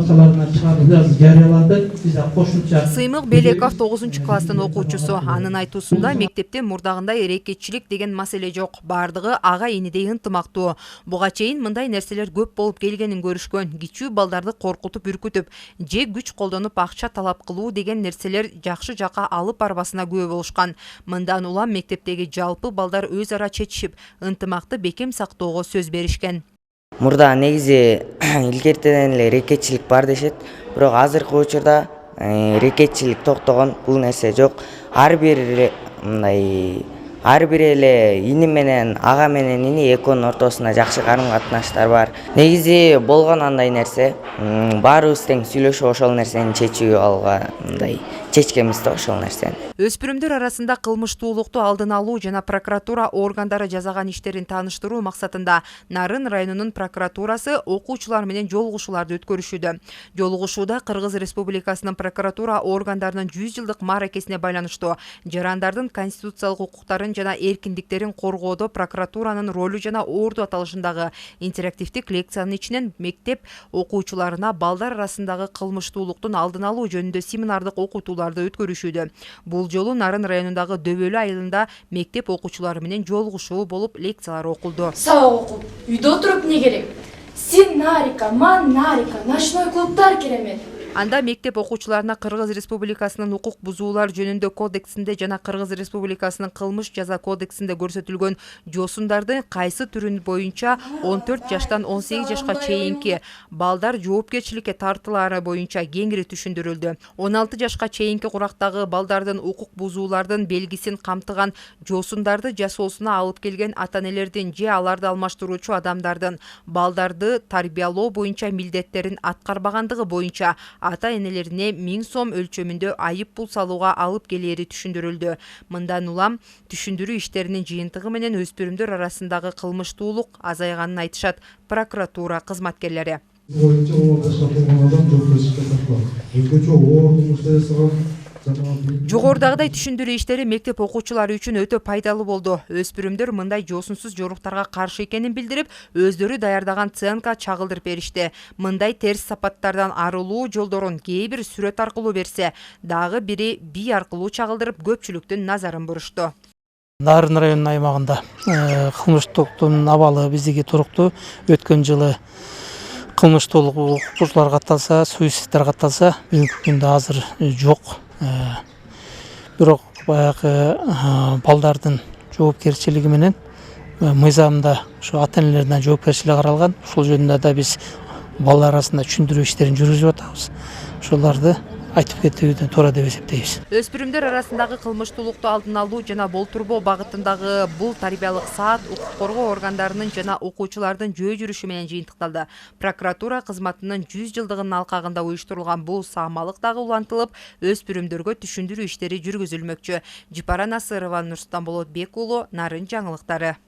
башкаларына чыгарып жарыяланды. Биз кошумча Сыймык Белеков 9 класстын окуучусу. Анын айтуусунда мектепте мурдагындай эрекетчилик деген маселе жок. Бардыгы ага инидей ынтымактуу. Буга чейин мындай нерселер көп болуп келгенин көрүшкөн. Кичүү балдарды коркутуп, үркүтүп, же күч колдонуп акча талап кылуу деген нерселер жакшы жакка алып барбасына күбө болушкан. Мындан улам мектептеги жалпы балдар өз ара чечишип, ынтымакты бекем сактоого сөз беришкен. Мурда негизи илгертеден эле рекетчилик бар дешет, бирок азыркы учурда рекетчилик токтогон, бул нерсе жок. Ар бир эле ини менен ага менен ини экөөнүн ортосунда жакшы карым-катнаштар бар. Негизи болгон андай нерсе, баарыбыз тең сүйлөшүп ошол нерсени чечүү алга чечкенбиз да ошол нерсени. Өспүрүмдөр арасында кылмыштуулукту алдын алуу жана прокуратура органдары жасаган иштерин тааныштыруу максатында Нарын районунун прокуратурасы окуучулар менен жолугушууларды өткөрүшүүдө. Жолугушууда Кыргыз Республикасынын прокуратура органдарынын 100 жылдык мааракесине байланыштуу жарандардын конституциялык укуктарын жана эркиндиктерин коргоодо прокуратуранын ролу жана орду аталышындагы интерактивдик лекциянын ичинен мектеп окуучуларына балдар арасындагы кылмыштуулуктун алдын алуу жөнүндө семинардык окутууларды өткөрүшүүдө. Бул жолу Нарын районундагы Дөбөлү айылында мектеп окуучулары менен жолугушуу болуп лекциялар окулду. Сабак окуп, үйдө отуруп не керек? Сен нарика, ман нарика, ночной клубтар керемет. Анда мектеп окуучуларына Кыргыз Республикасынын укук бузуулар жөнүндө кодексинде жана Кыргыз Республикасынын кылмыш жаза кодексинде көрсөтүлгөн жосундардын кайсы түрүн боюнча 14 жаштан 18 жашка чейинки балдар жоопкерчиликке тартылары боюнча кеңири түшүндүрүлдү. 16 жашка чейинки курактагы балдардын укук бузуулардын белгисин камтыган жосундарды жасоосуна алып келген ата-энелердин же аларды алмаштыруучу адамдардын балдарды тарбиялоо боюнча милдеттерин аткарбагандыгы боюнча ата-энелерине 1000 сом өлчөмүндө айып пул салууга алып келери түшүндүрүлдү. Мындан улам түшүндүрүү иштеринин жыйынтыгы менен өспүрүмдөр арасындагы кылмыштуулук азайганын айтышат прокуратура кызматкерлери. Жогорудагыдай түшүндүрүү иштери мектеп окуучулары үчүн өтө пайдалуу болду. Өспүрүмдөр мындай жосунсуз жоруктарга каршы экенин билдирип, өздөрү даярдаган ценка чагылдырып беришти. Мындай терс сапаттардан арылуу жолдорун кээ бир сүрөт аркылуу берсе, дагы бири бий аркылуу чагылдырып көпчүлүктүн назарын бурушту. Нарын районунун аймагында кылмыштуулуктун абалы биздики туруктуу. Өткөн жылы кылмыштуулук окуучулар катталса, суицидтер катталса, бүгүнкү күндө азыр жок. Бирок баягы балдардын жоопкерчилиги менен мыйзамда ушу ата-энелердин жоопкерчилиги каралган. Ошол жөнүндө да биз балдар арасында түшүндүрүү иштерин жүргүзүп атабыз. Ошолорду айтып кетүүнү туура деп эсептейбиз. Өспүрүмдөр арасындагы кылмыштуулукту алдын алуу жана болтурбоо багытындагы бул тарбиялык саат укук коргоо органдарынын жана окуучулардын жөө жүрүшү менен жыйынтыкталды. Прокуратура кызматынын 100 жылдыгынын алкагында уюштурулган бул саамалык дагы улантылып, өспүрүмдөргө түшүндүрүү иштери жүргүзүлмөкчү. Жипара Насырова, Нурсултан Болотбек уулу, Нарын жаңылыктары.